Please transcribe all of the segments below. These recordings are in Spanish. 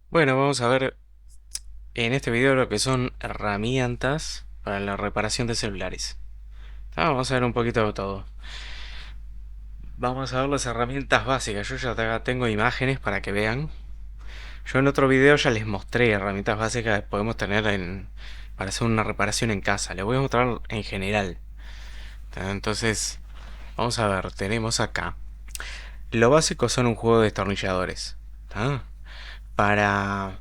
Bueno, vamos a ver en este video lo que son herramientas para la reparación de celulares. Vamos a ver un poquito de todo. Vamos a ver las herramientas básicas. Yo ya acá tengo imágenes para que vean. Yo en otro video ya les mostré herramientas básicas que podemos tener para hacer una reparación en casa. Les voy a mostrar en general. Entonces, vamos a ver. Tenemos acá. Lo básico son un juego de destornilladores. ¿Tá? Para,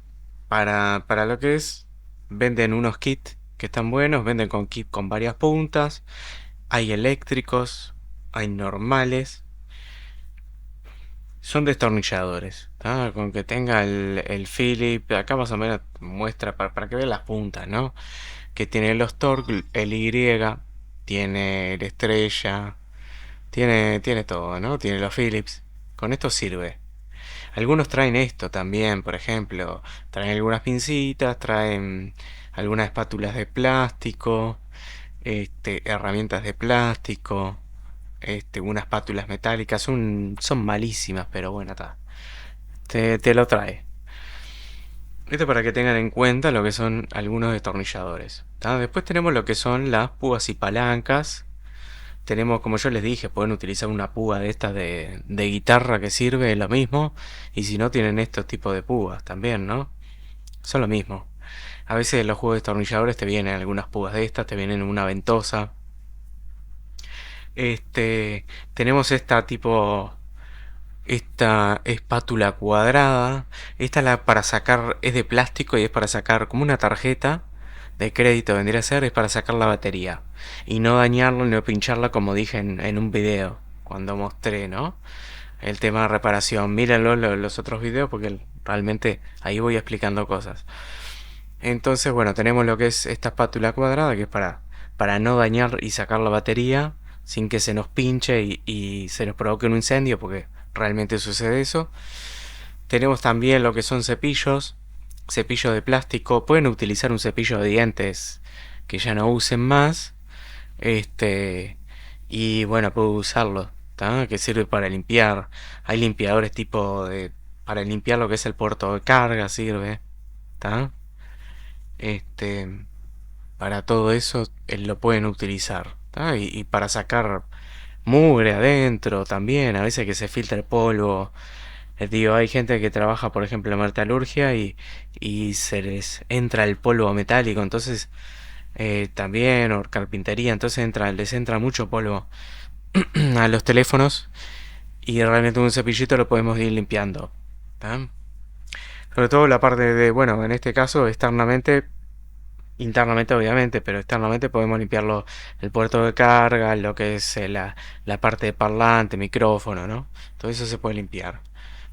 para lo que es, venden unos kits que están buenos, venden con kit con varias puntas, hay eléctricos, hay normales, son destornilladores, ¿tá? Con que tenga el Philip, acá más o menos muestra para que vean las puntas, ¿no? Que tiene los Torque, el Y, tiene el Estrella, tiene todo, ¿no? Tiene los Philips, con esto sirve. Algunos traen esto también, por ejemplo, traen algunas pincitas, traen algunas espátulas de plástico, herramientas de plástico, unas espátulas metálicas, son malísimas, pero bueno, te lo trae. Esto para que tengan en cuenta lo que son algunos destornilladores. ¿Tá? Después tenemos lo que son las púas y palancas. Tenemos, como yo les dije, pueden utilizar una púa de estas de guitarra que sirve, es lo mismo. Y si no, tienen estos tipos de púas también, ¿no? Son lo mismo. A veces los juegos de destornilladores te vienen algunas púas de estas, te vienen una ventosa. Este, tenemos esta espátula cuadrada. Esta para sacar, es de plástico y es para sacar como una tarjeta de crédito vendría a ser, es para sacar la batería. Y no dañarla, no pincharla como dije en un video, cuando mostré, ¿no? El tema de reparación. Mírenlo los otros videos porque realmente ahí voy explicando cosas. Entonces, bueno, tenemos lo que es esta espátula cuadrada, que es para no dañar y sacar la batería sin que se nos pinche y se nos provoque un incendio, porque realmente sucede eso. Tenemos también lo que son cepillos de plástico. Pueden utilizar un cepillo de dientes que ya no usen más. Este, y bueno, puedo usarlo, ¿tá? Que sirve para limpiar. Hay limpiadores para limpiar lo que es el puerto de carga, sirve, ¿tá? Este, para todo eso lo pueden utilizar, ¿tá? Y para sacar mugre adentro también, a veces que se filtra el polvo. Digo, hay gente que trabaja, por ejemplo, en metalurgia y se les entra el polvo metálico, entonces también, o carpintería, entonces les entra mucho polvo a los teléfonos y realmente un cepillito lo podemos ir limpiando. ¿Tá? Sobre todo la parte de, bueno, en este caso externamente, internamente obviamente, pero externamente podemos limpiarlo el puerto de carga, lo que es la parte de parlante, micrófono, ¿no? Todo eso se puede limpiar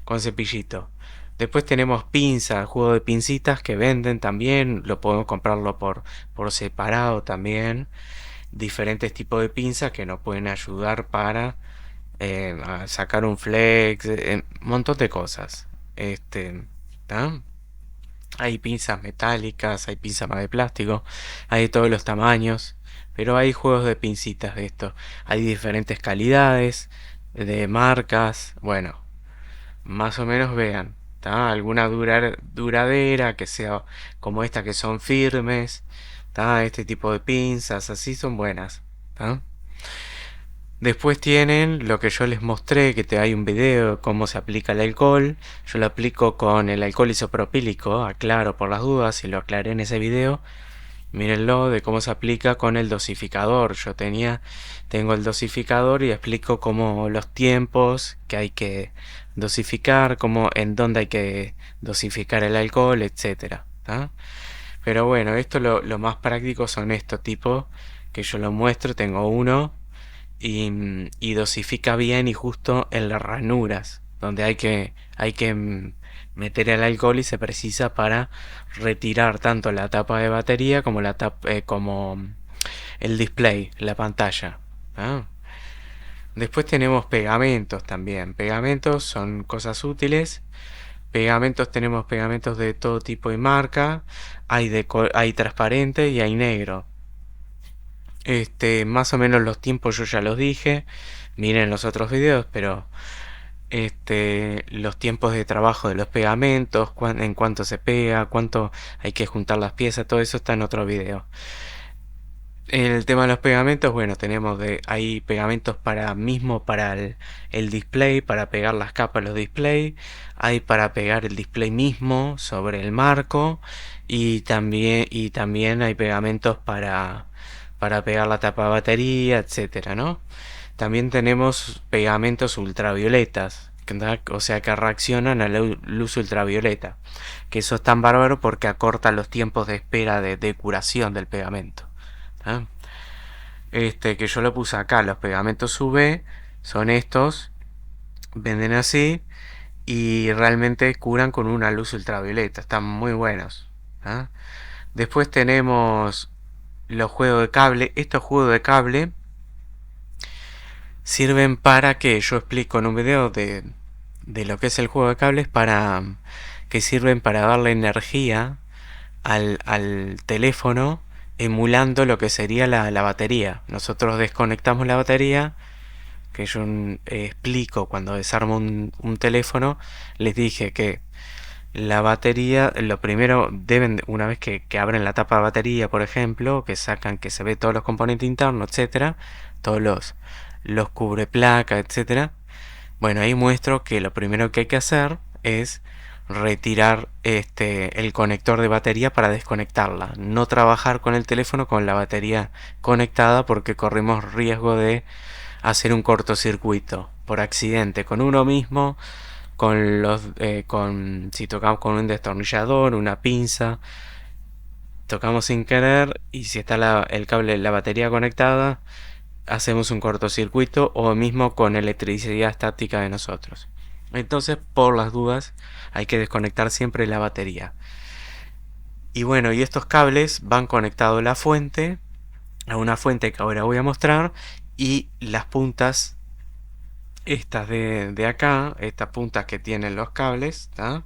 con cepillito. Después tenemos pinzas, juego de pincitas que venden también, lo podemos comprarlo por separado también. Diferentes tipos de pinzas que nos pueden ayudar para a sacar un flex, un montón de cosas. ¿Tá? Hay pinzas metálicas, hay pinzas más de plástico, hay de todos los tamaños, pero hay juegos de pincitas de esto. Hay diferentes calidades, de marcas, bueno, más o menos vean, ¿tá? Alguna duradera que sea como esta que son firmes, ¿tá? Este tipo de pinzas, así son buenas, ¿tá? Después tienen lo que yo les mostré, que hay un video de cómo se aplica el alcohol. Yo lo aplico con el alcohol isopropílico, aclaro por las dudas, y lo aclaré en ese video. Mírenlo de cómo se aplica con el dosificador. Tengo el dosificador y explico cómo los tiempos que hay que dosificar, en dónde hay que dosificar el alcohol, etcétera. ¿Tá? Pero bueno, esto lo más práctico son estos tipos que yo lo muestro. Tengo uno y dosifica bien y justo en las ranuras, donde hay que meter el alcohol y se precisa para retirar tanto la tapa de batería como como el display, la pantalla. ¿Ah? Después tenemos pegamentos también. Pegamentos son cosas útiles. Tenemos pegamentos de todo tipo y marca. Hay transparente y hay negro. Más o menos los tiempos yo ya los dije. Miren los otros videos, pero los tiempos de trabajo de los pegamentos, en cuánto se pega, cuánto hay que juntar las piezas, todo eso está en otro video. El tema de los pegamentos, bueno, tenemos hay pegamentos para el display, para pegar las capas de los display, hay para pegar el display mismo sobre el marco y también hay pegamentos para pegar la tapa de batería, etcétera, ¿no? También tenemos pegamentos ultravioletas, o sea que reaccionan a la luz ultravioleta, que eso es tan bárbaro porque acorta los tiempos de espera de curación del pegamento. ¿Ah? Que yo lo puse acá, los pegamentos UV son estos, venden así y realmente curan con una luz ultravioleta, están muy buenos. ¿Ah? Después tenemos los juegos de cable. Estos juegos de cable sirven para que yo explico en un video de lo que es el juego de cables, para que sirven para darle energía al teléfono emulando lo que sería la batería. Nosotros desconectamos la batería, que yo explico cuando desarmo un teléfono. Les dije que la batería, lo primero deben, una vez que abren la tapa de batería, por ejemplo, que sacan, que se ve todos los componentes internos, etcétera, todos los cubre placa, etcétera. Bueno, ahí muestro que lo primero que hay que hacer es retirar el conector de batería para desconectarla. No trabajar con el teléfono con la batería conectada porque corremos riesgo de hacer un cortocircuito por accidente con uno mismo, si tocamos con un destornillador, una pinza, tocamos sin querer y si está el cable, la batería conectada, hacemos un cortocircuito o mismo con electricidad estática de nosotros. Entonces, por las dudas, hay que desconectar siempre la batería. Y bueno, y estos cables van conectados a una fuente que ahora voy a mostrar, y las puntas estas de acá, estas puntas que tienen los cables, ¿tá?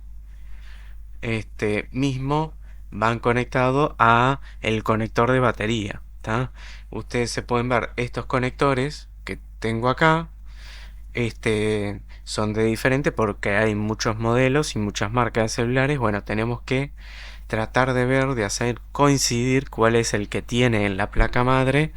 Mismo van conectados a el conector de batería, ¿tá? Ustedes se pueden ver estos conectores que tengo acá. Son de diferente porque hay muchos modelos y muchas marcas de celulares. Bueno, tenemos que tratar de ver, de hacer coincidir cuál es el que tiene en la placa madre,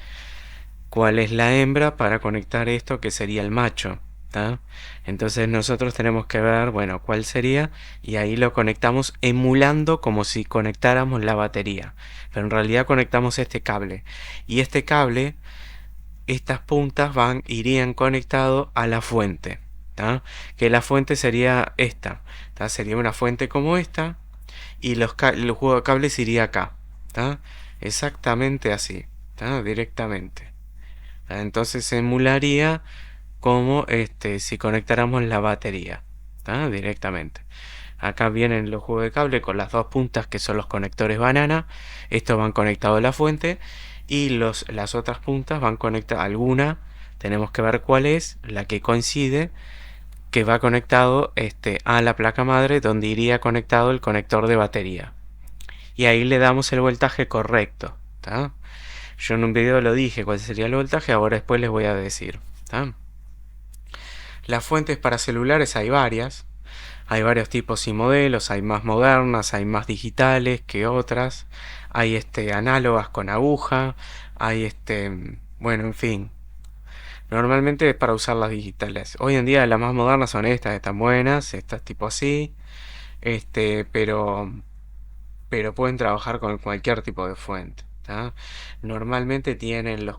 cuál es la hembra para conectar esto que sería el macho. ¿Tá? Entonces nosotros tenemos que ver, bueno, cuál sería, y ahí lo conectamos emulando como si conectáramos la batería, pero en realidad conectamos este cable, y este cable, estas puntas irían conectado a la fuente, ¿tá? Que la fuente sería esta, ¿tá? Sería una fuente como esta, y el juego de cables iría acá, ¿tá? Exactamente así, ¿tá? Directamente. ¿Tá? Entonces se emularía como si conectáramos la batería, ¿tá? Directamente. Acá vienen los juegos de cable con las dos puntas que son los conectores banana. Estos van conectados a la fuente y las otras puntas van conectadas. Alguna tenemos que ver cuál es la que coincide, que va conectado a la placa madre, donde iría conectado el conector de batería. Y ahí le damos el voltaje correcto, ¿tá? Yo en un video lo dije cuál sería el voltaje, ahora después les voy a decir, ¿tá? Las fuentes para celulares hay varias. Hay varios tipos y modelos, hay más modernas, hay más digitales que otras, hay análogas con aguja, hay bueno, en fin. Normalmente es para usar las digitales. Hoy en día las más modernas son estas, están buenas, estas tipo así, pero pueden trabajar con cualquier tipo de fuente. ¿Tá? Normalmente tienen los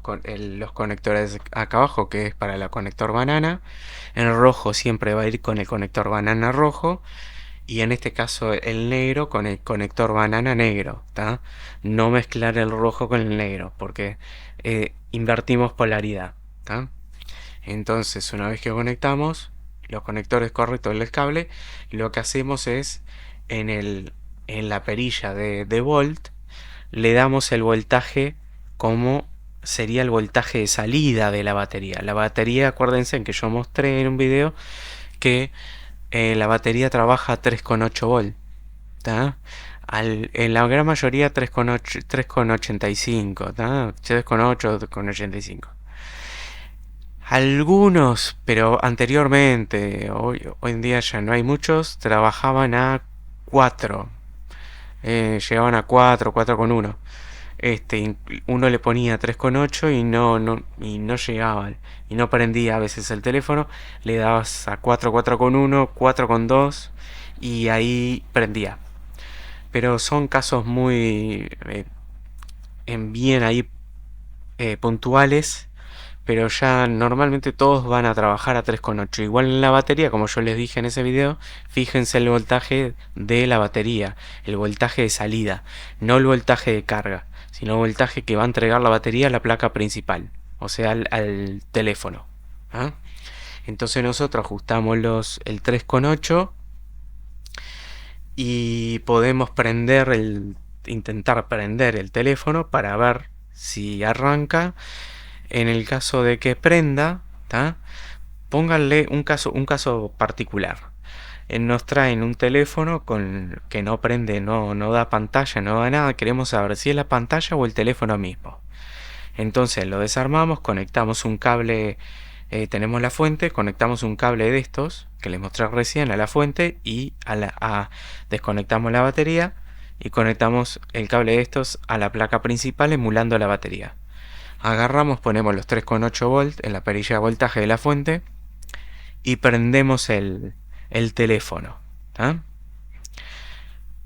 conectores acá abajo, que es para el conector banana. En rojo siempre va a ir con el conector banana rojo, y en este caso el negro con el conector banana negro, ¿tá? No mezclar el rojo con el negro porque invertimos polaridad, ¿tá? Entonces, una vez que conectamos los conectores correctos del cable, lo que hacemos es en la perilla de volt, le damos el voltaje como sería el voltaje de salida de la batería. La batería, acuérdense en que yo mostré en un video que la batería trabaja a 3,8 volt, ¿tá? En la gran mayoría 3,85, 3,8, 3,85. Algunos, pero anteriormente, hoy en día ya no hay muchos, trabajaban a 4. Llegaban a 4, 4,1. Uno le ponía 3,8 y no llegaban. Y no prendía a veces el teléfono. Le dabas a 4, 4,1, 4,2 y ahí prendía. Pero son casos muy en bien ahí puntuales, pero ya normalmente todos van a trabajar a 3,8. Igual en la batería, como yo les dije en ese video, fíjense el voltaje de la batería, el voltaje de salida, no el voltaje de carga, sino el voltaje que va a entregar la batería a la placa principal, o sea, al teléfono. ¿Ah? Entonces nosotros ajustamos el 3,8 y podemos intentar prender el teléfono para ver si arranca. En el caso de que prenda, ¿tá? Pónganle un caso particular. Nos traen un teléfono que no prende, no da pantalla, no da nada. Queremos saber si es la pantalla o el teléfono mismo. Entonces lo desarmamos, conectamos un cable, tenemos la fuente, conectamos un cable de estos que les mostré recién a la fuente y desconectamos la batería y conectamos el cable de estos a la placa principal emulando la batería. Agarramos, ponemos los 3,8 volts en la perilla de voltaje de la fuente y prendemos el teléfono. ¿Tá?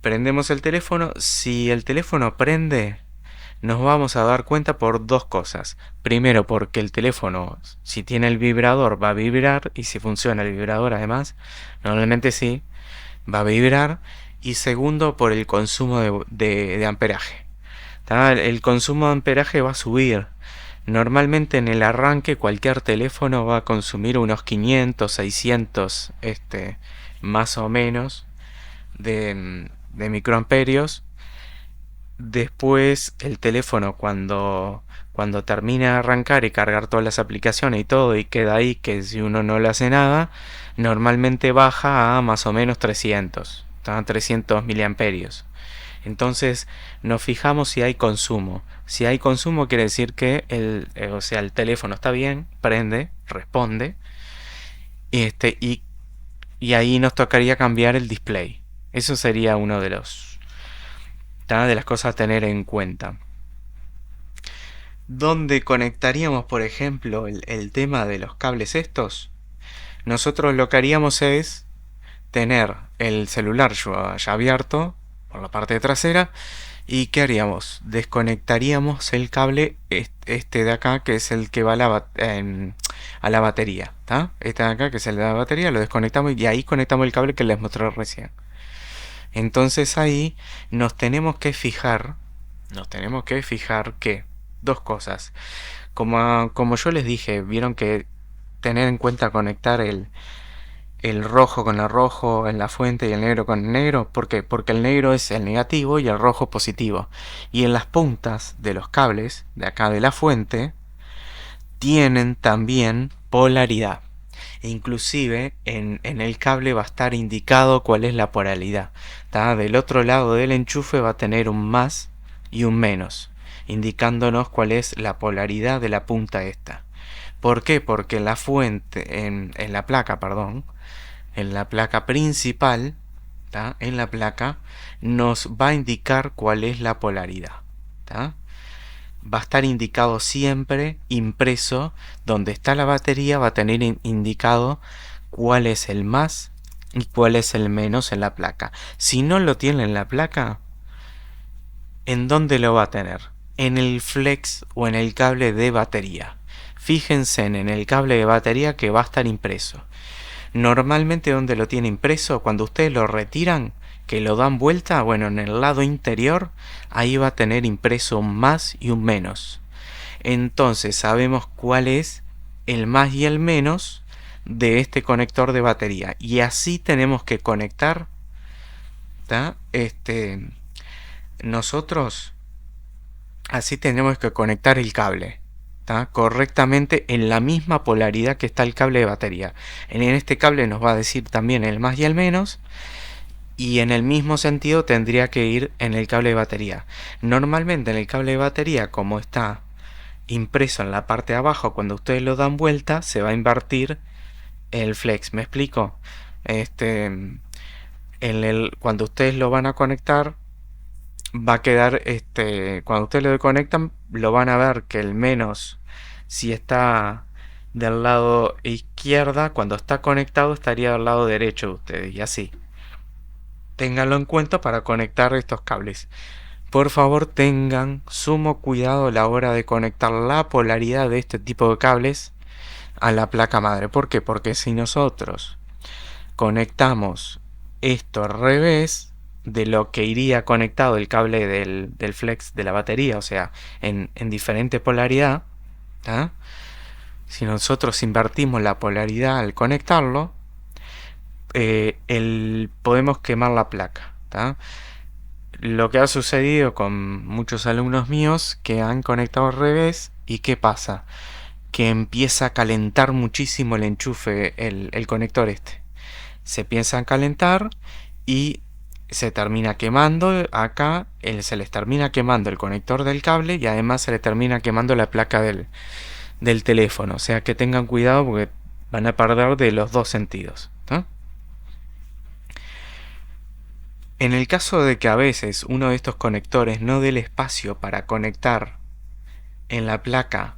Prendemos el teléfono. Si el teléfono prende, nos vamos a dar cuenta por dos cosas. Primero, porque el teléfono, si tiene el vibrador, va a vibrar, y si funciona el vibrador además, normalmente sí, va a vibrar. Y segundo, por el consumo de amperaje. ¿Tá? El consumo de amperaje va a subir. Normalmente en el arranque cualquier teléfono va a consumir unos 500, 600, más o menos, de microamperios. Después el teléfono cuando termina de arrancar y cargar todas las aplicaciones y todo y queda ahí, que si uno no le hace nada, normalmente baja a más o menos 300, 300 miliamperios. Entonces nos fijamos si hay consumo. Si hay consumo quiere decir que el teléfono está bien, prende, responde, y, y ahí nos tocaría cambiar el display. Eso sería uno de las cosas a tener en cuenta. ¿Dónde conectaríamos, por ejemplo, el tema de los cables estos? Nosotros lo que haríamos es tener el celular ya abierto por la parte trasera. ¿Y qué haríamos? Desconectaríamos el cable este de acá, que es el que va a la batería. ¿Tá? Este de acá, que es el de la batería, lo desconectamos y ahí conectamos el cable que les mostré recién. Entonces ahí nos tenemos que fijar que dos cosas. Como yo les dije, vieron que tener en cuenta conectar el rojo con el rojo en la fuente y el negro con el negro. ¿Por qué? Porque el negro es el negativo y el rojo positivo. Y en las puntas de los cables de acá de la fuente tienen también polaridad. E inclusive en el cable va a estar indicado cuál es la polaridad. ¿Tá? Del otro lado del enchufe va a tener un más y un menos, indicándonos cuál es la polaridad de la punta esta. ¿Por qué? Porque la fuente, en la placa, perdón, en la placa principal, ¿tá? En la placa nos va a indicar cuál es la polaridad. ¿Tá? Va a estar indicado siempre, impreso, donde está la batería va a tener indicado cuál es el más y cuál es el menos en la placa. Si no lo tiene en la placa, ¿en dónde lo va a tener? En el flex o en el cable de batería. Fíjense en el cable de batería que va a estar impreso. Normalmente donde lo tiene impreso, cuando ustedes lo retiran, que lo dan vuelta, bueno, en el lado interior, ahí va a tener impreso un más y un menos. Entonces sabemos cuál es el más y el menos de este conector de batería. Y así tenemos que conectar, ¿tá? Nosotros así tenemos que conectar el cable, ¿tá? Correctamente en la misma polaridad que está el cable de batería. En este cable nos va a decir también el más y el menos, y en el mismo sentido tendría que ir en el cable de batería. Normalmente en el cable de batería, como está impreso en la parte de abajo, cuando ustedes lo dan vuelta, se va a invertir el flex. ¿Me explico? Cuando ustedes lo van a conectar, va a quedar, cuando ustedes lo conectan, lo van a ver que el menos, si está del lado izquierda, cuando está conectado estaría del lado derecho de ustedes, y así. Ténganlo en cuenta para conectar estos cables. Por favor, tengan sumo cuidado a la hora de conectar la polaridad de este tipo de cables a la placa madre. ¿Por qué? Porque si nosotros conectamos esto al revés de lo que iría conectado el cable del flex de la batería, o sea, en diferente polaridad, ¿tá? Si nosotros invertimos la polaridad al conectarlo, podemos quemar la placa, ¿tá? Lo que ha sucedido con muchos alumnos míos que han conectado al revés, ¿y qué pasa? Que empieza a calentar muchísimo el enchufe, el conector este. Se empieza a calentar y se termina quemando acá, se les termina quemando el conector del cable y además se les termina quemando la placa del teléfono. O sea que tengan cuidado porque van a perder de los dos sentidos, ¿no? En el caso de que a veces uno de estos conectores no dé el espacio para conectar en la placa,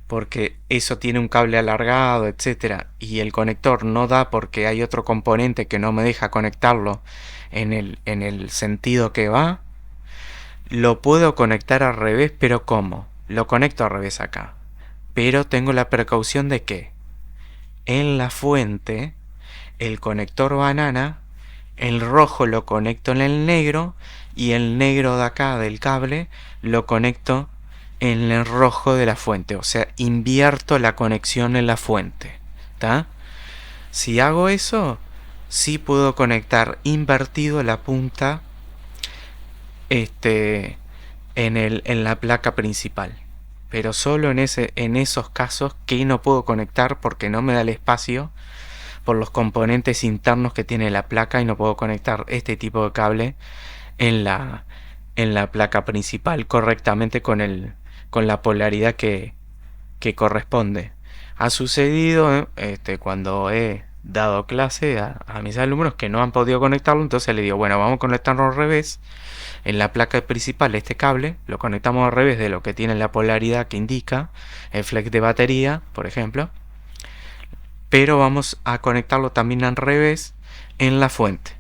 porque eso tiene un cable alargado, etcétera, y el conector no da porque hay otro componente que no me deja conectarlo en el sentido que va, lo puedo conectar al revés, pero ¿cómo? Lo conecto al revés acá, pero tengo la precaución de que en la fuente el conector banana, el rojo lo conecto en el negro y el negro de acá del cable lo conecto en el rojo de la fuente. O sea, invierto la conexión en la fuente, ¿tá? Si hago eso, sí puedo conectar invertido la punta en la placa principal. Pero solo en esos casos que no puedo conectar porque no me da el espacio por los componentes internos que tiene la placa y no puedo conectar este tipo de cable en la placa principal correctamente con la polaridad que corresponde. Ha sucedido cuando he dado clase a mis alumnos que no han podido conectarlo, entonces le digo, bueno, vamos a conectarlo al revés. En la placa principal este cable lo conectamos al revés de lo que tiene la polaridad que indica el flex de batería, por ejemplo, pero vamos a conectarlo también al revés en la fuente.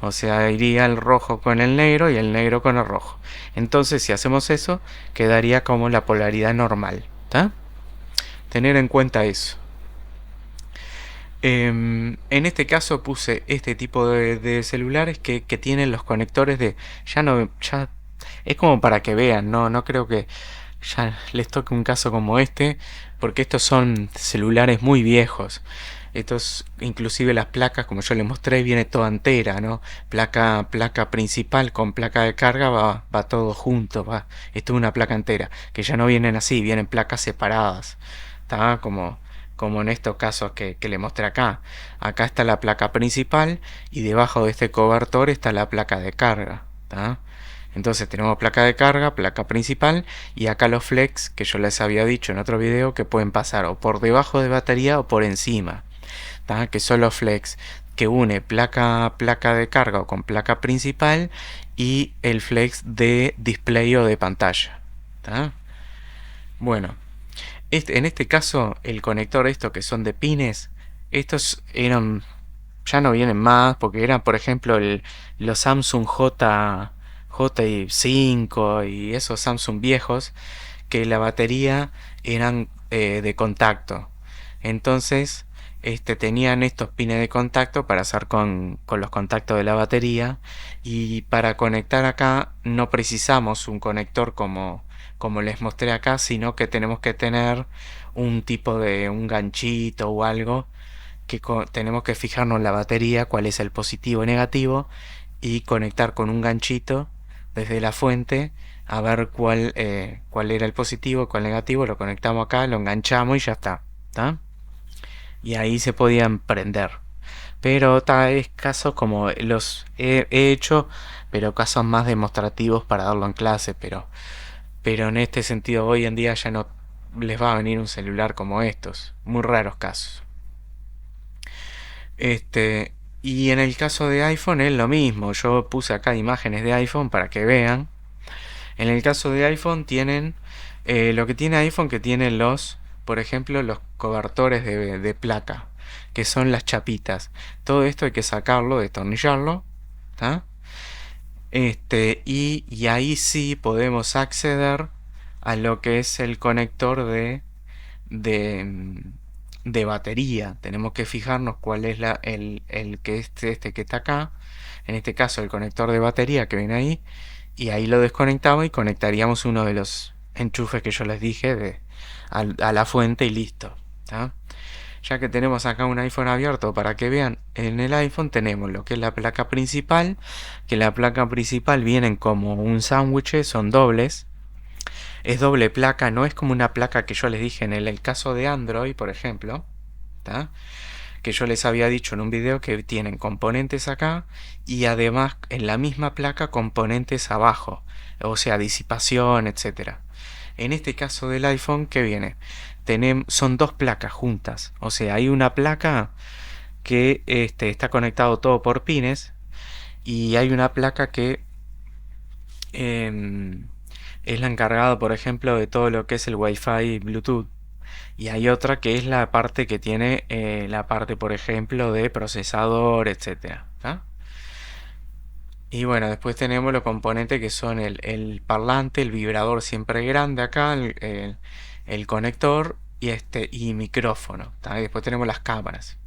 O sea, iría el rojo con el negro y el negro con el rojo. Entonces, si hacemos eso, quedaría como la polaridad normal, ¿tá? Tener en cuenta eso. En este caso puse este tipo de celulares que tienen los conectores de... Ya es como para que vean, no creo que ya les toque un caso como este, porque estos son celulares muy viejos. Estos, inclusive las placas, como yo les mostré, viene toda entera, ¿no? Placa principal con placa de carga va todo junto, esto es una placa entera, que ya no vienen así, vienen placas separadas, ¿tá? Como en estos casos que le mostré acá. Acá está la placa principal y debajo de este cobertor está la placa de carga, ¿tá? Entonces tenemos placa de carga, placa principal y acá los flex que yo les había dicho en otro video que pueden pasar o por debajo de batería o por encima, ¿tá? Que son los flex que une placa de carga o con placa principal y el flex de display o de pantalla, ¿tá? Bueno, en este caso el conector estos que son de pines, estos ya no vienen más porque eran por ejemplo los Samsung J5 y esos Samsung viejos que la batería eran de contacto. Entonces tenían estos pines de contacto para hacer con los contactos de la batería, y para conectar acá no precisamos un conector como les mostré acá, sino que tenemos que tener un tipo de un ganchito o algo que tenemos que fijarnos en la batería cuál es el positivo y negativo y conectar con un ganchito desde la fuente a ver cuál era el positivo, cuál negativo, lo conectamos acá, lo enganchamos y ya está, ¿tá? Y ahí se podían prender. Pero es casos como los he hecho, pero casos más demostrativos para darlo en clase, pero en este sentido hoy en día ya les va a venir un celular como estos. Muy raros casos. Y en el caso de iPhone es lo mismo. Yo puse acá imágenes de iPhone para que vean. En el caso de iPhone tienen lo que tiene iPhone, que tienen por ejemplo, los cobertores de placa, que son las chapitas. Todo esto hay que sacarlo, destornillarlo, ¿tá? Y ahí sí podemos acceder a lo que es el conector de, de batería. Tenemos que fijarnos cuál es el que este que está acá. En este caso el conector de batería que viene ahí. Y ahí lo desconectamos y conectaríamos uno de los enchufes que yo les dije a la fuente y listo. ¿Tá? Ya que tenemos acá un iPhone abierto para que vean, en el iPhone tenemos lo que es la placa principal, que la placa principal vienen como un sándwich, son dobles. Es doble placa, no es como una placa que yo les dije en el caso de Android, por ejemplo, ¿tá? Que yo les había dicho en un video que tienen componentes acá y además en la misma placa componentes abajo, o sea, disipación, etcétera. En este caso del iPhone, ¿qué viene? Son dos placas juntas, o sea, hay una placa que está conectado todo por pines y hay una placa que es la encargada, por ejemplo, de todo lo que es el Wi-Fi Bluetooth. Y hay otra que es la parte que tiene la parte, por ejemplo, de procesador, etcétera. ¿Tá? Y bueno, después tenemos los componentes que son el parlante, el vibrador siempre grande acá, el conector y micrófono. ¿Tá? Y después tenemos las cámaras.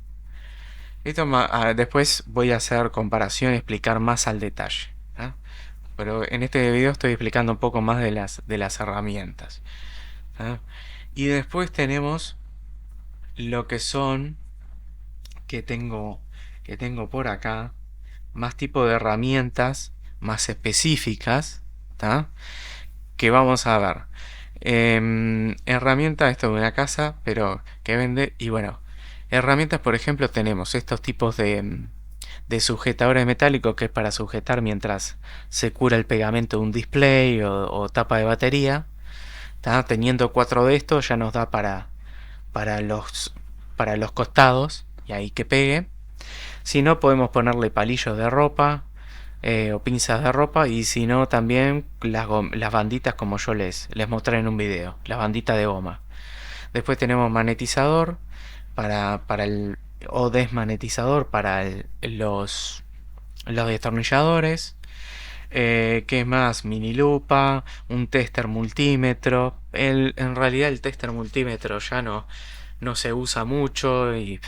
Después voy a hacer comparación y explicar más al detalle. ¿Tá? Pero en este video estoy explicando un poco más de las herramientas. ¿Tá? Y después tenemos lo que son que tengo por acá más tipo de herramientas más específicas, ¿tá? Que vamos a ver. Herramientas, esto de una casa, pero que vende. Y bueno, herramientas, por ejemplo, tenemos estos tipos de sujetadores metálicos, que es para sujetar mientras se cura el pegamento de un display o tapa de batería. ¿Tá? Teniendo 4 de estos ya nos da para los costados y ahí que pegue. Si no, podemos ponerle palillos de ropa o pinzas de ropa, y si no, también las banditas como yo les mostré en un video, las banditas de goma. Después tenemos magnetizador o desmagnetizador para los destornilladores. ¿Qué es más? Mini lupa, un tester multímetro. En realidad el tester multímetro ya no se usa mucho y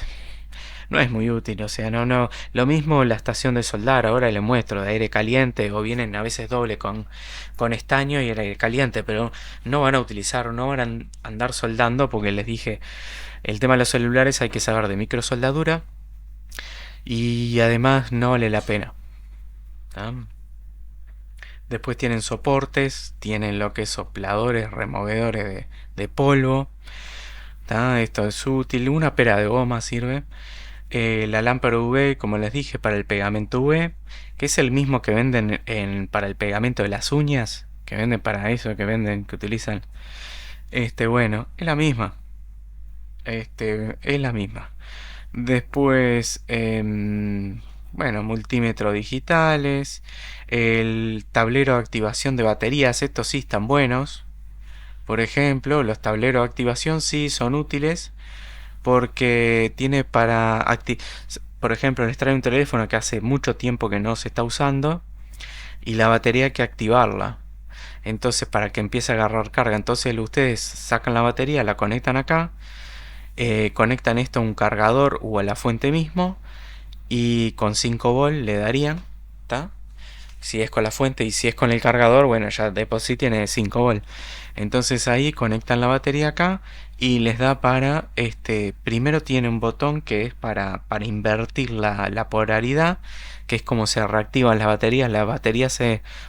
no es muy útil, o sea, no. Lo mismo la estación de soldar, ahora le muestro, de aire caliente, o vienen a veces doble con estaño y aire caliente, pero no van a utilizar, no van a andar soldando, porque les dije, el tema de los celulares hay que saber de microsoldadura y además no vale la pena. ¿Tá? Después tienen soportes, tienen lo que es sopladores, removedores de polvo. ¿Tá? Esto es útil, una pera de goma sirve. La lámpara UV, como les dije, para el pegamento UV, que es el mismo que venden para el pegamento de las uñas, que venden para eso, que utilizan. Bueno, es la misma. Es la misma. Después, bueno, multímetros digitales, el tablero de activación de baterías, estos sí están buenos. Por ejemplo, los tableros de activación sí son útiles porque tiene por ejemplo, les trae un teléfono que hace mucho tiempo que no se está usando y la batería hay que activarla. Entonces, para que empiece a agarrar carga, entonces ustedes sacan la batería, la conectan acá, conectan esto a un cargador o a la fuente mismo y con 5 volt le darían, ¿tá? Si es con la fuente, y si es con el cargador, bueno, ya de por sí tiene 5 volt. Entonces ahí conectan la batería acá y les da para, primero tiene un botón que es para invertir la polaridad, que es como se reactivan las baterías. Las baterías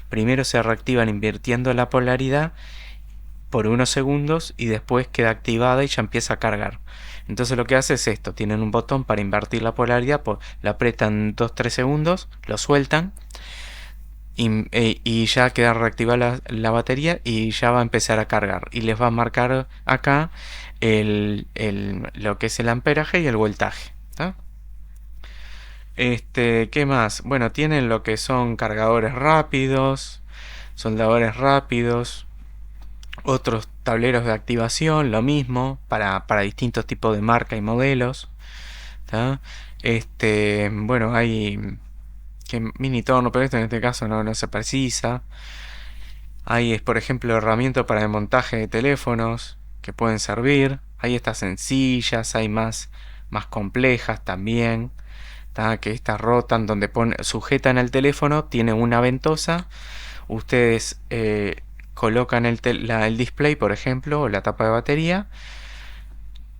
primero se reactivan invirtiendo la polaridad por unos segundos y después queda activada y ya empieza a cargar. Entonces lo que hace es esto, tienen un botón para invertir la polaridad, la apretan 2-3 segundos, lo sueltan y ya queda reactivada la batería y ya va a empezar a cargar. Y les va a marcar acá lo que es el amperaje y el voltaje. ¿Tá? ¿Qué más? Bueno, tienen lo que son cargadores rápidos, soldadores rápidos, otros tableros de activación, lo mismo, para distintos tipos de marca y modelos. ¿Tá? Bueno, hay que mini torno, pero esto en este caso no se precisa. Hay, por ejemplo, herramientas para desmontaje de teléfonos que pueden servir. Hay estas sencillas, hay más complejas también. ¿Tá? Que estas rotan donde sujetan el teléfono, tiene una ventosa. Ustedes colocan el display, por ejemplo, o la tapa de batería,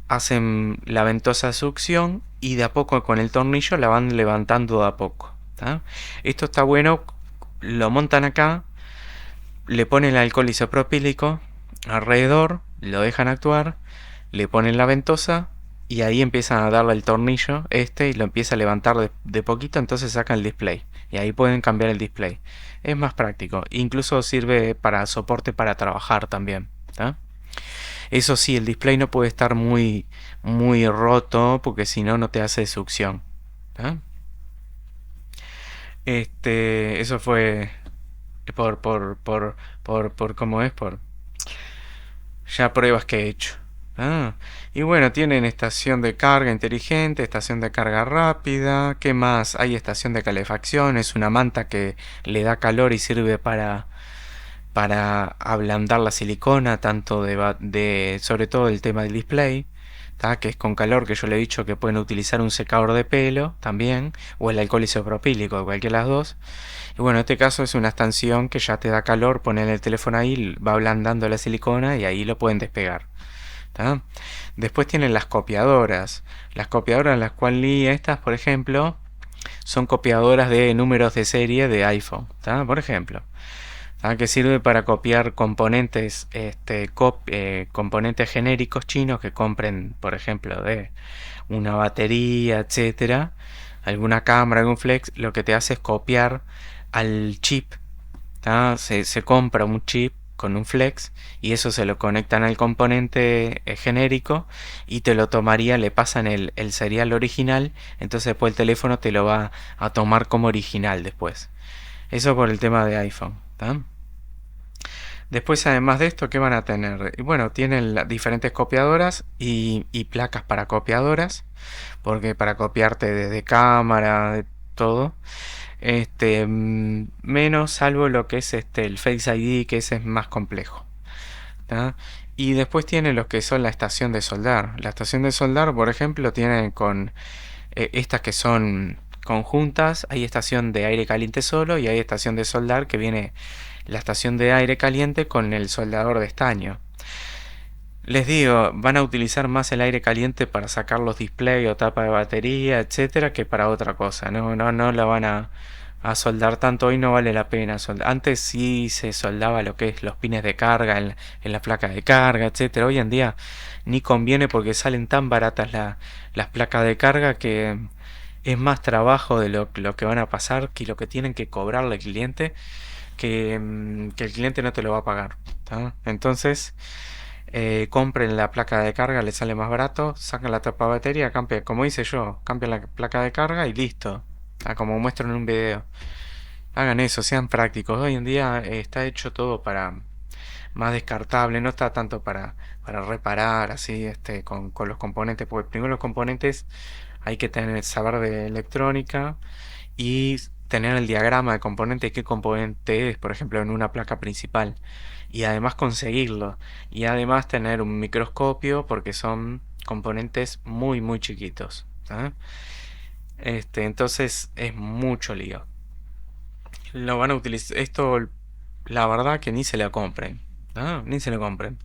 hacen la ventosa de succión y de a poco con el tornillo la van levantando de a poco. ¿Tá? Esto está bueno, lo montan acá, le ponen el alcohol isopropílico alrededor, lo dejan actuar, le ponen la ventosa y ahí empiezan a darle el tornillo y lo empieza a levantar de poquito, entonces sacan el display y ahí pueden cambiar el display. Es más práctico, incluso sirve para soporte para trabajar también. ¿Tá? Eso sí, el display no puede estar muy roto porque si no, no te hace succión. ¿Tá? Eso fue por cómo es, por ya pruebas que he hecho. Ah, y bueno, tienen estación de carga inteligente, estación de carga rápida. ¿Qué más? Hay estación de calefacción, es una manta que le da calor y sirve para ablandar la silicona, tanto sobre todo el tema del display, ¿tá? Que es con calor, que yo le he dicho que pueden utilizar un secador de pelo también, o el alcohol isopropílico, cualquiera de las dos. Y bueno, en este caso es una estación que ya te da calor, ponen el teléfono ahí, va ablandando la silicona y ahí lo pueden despegar. ¿Tá? Después tienen las copiadoras. Las copiadoras, las cuales estas, por ejemplo, son copiadoras de números de serie de iPhone. ¿Tá? Por ejemplo, ¿tá? Que sirve para copiar componentes, componentes genéricos chinos que compren, por ejemplo, de una batería, etcétera, alguna cámara, algún flex. Lo que te hace es copiar al chip. ¿Tá? Se compra un chip con un flex y eso se lo conectan al componente genérico y te lo tomaría, le pasan el serial original, entonces después el teléfono te lo va a tomar como original después. Eso por el tema de iPhone. ¿Tá? Después, además de esto, ¿qué van a tener? Bueno, tienen diferentes copiadoras y placas para copiadoras, porque para copiarte desde cámara, de todo. Menos salvo lo que es el Face ID, que ese es más complejo. ¿Tá? Y después tiene lo que son la estación de soldar. La estación de soldar, por ejemplo, tiene con estas que son conjuntas. Hay estación de aire caliente solo y hay estación de soldar que viene la estación de aire caliente con el soldador de estaño. Les digo, van a utilizar más el aire caliente para sacar los displays o tapa de batería, etcétera, que para otra cosa. No la van a soldar tanto. Hoy no vale la pena soldar. Antes sí se soldaba lo que es los pines de carga en la placa de carga, etcétera. Hoy en día ni conviene porque salen tan baratas las placas de carga que es más trabajo de lo que van a pasar que lo que tienen que cobrarle al cliente que el cliente no te lo va a pagar. ¿Tá? Entonces compren la placa de carga, les sale más barato, sacan la tapa de batería, como hice yo, cambian la placa de carga y listo. Como muestro en un video. Hagan eso, sean prácticos. Hoy en día está hecho todo para más descartable, no está tanto para reparar así con los componentes, porque primero los componentes hay que saber de electrónica y tener el diagrama de componente, qué componente es, por ejemplo, en una placa principal, y además conseguirlo, y además tener un microscopio porque son componentes muy chiquitos. ¿Tá? Entonces es mucho lío. Lo van a utilizar esto, la verdad que ni se lo compren. ¿Tá? Ni se lo compren.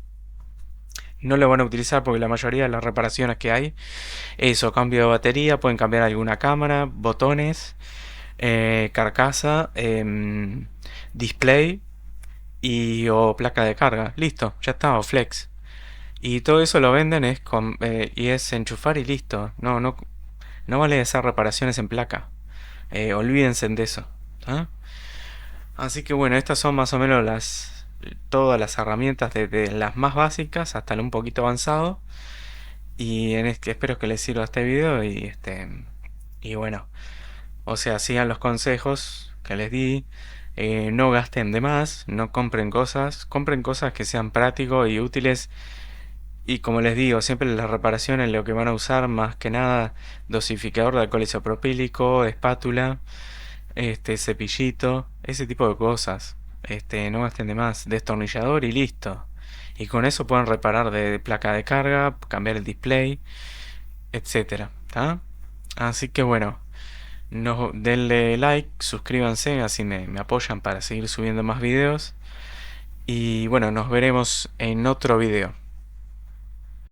No lo van a utilizar porque la mayoría de las reparaciones que hay, eso, cambio de batería, pueden cambiar alguna cámara, botones, carcasa, display o placa de carga. Listo, ya está, o flex. Y todo eso lo venden y es enchufar y listo. No vale hacer reparaciones en placa. Olvídense de eso. ¿Ah? Así que bueno, estas son más o menos todas las herramientas desde las más básicas hasta lo un poquito avanzado. Y espero que les sirva este video y bueno, o sea, sigan los consejos que les di. No gasten de más, no compren cosas que sean prácticos y útiles. Y como les digo, siempre las reparaciones lo que van a usar más que nada dosificador de alcohol isopropílico, espátula, cepillito, ese tipo de cosas. No gasten de más, destornillador y listo. Y con eso pueden reparar de placa de carga, cambiar el display, etcétera, ¿tá? Así que bueno, no, denle like, suscríbanse, así me apoyan para seguir subiendo más videos. Y bueno, nos veremos en otro video.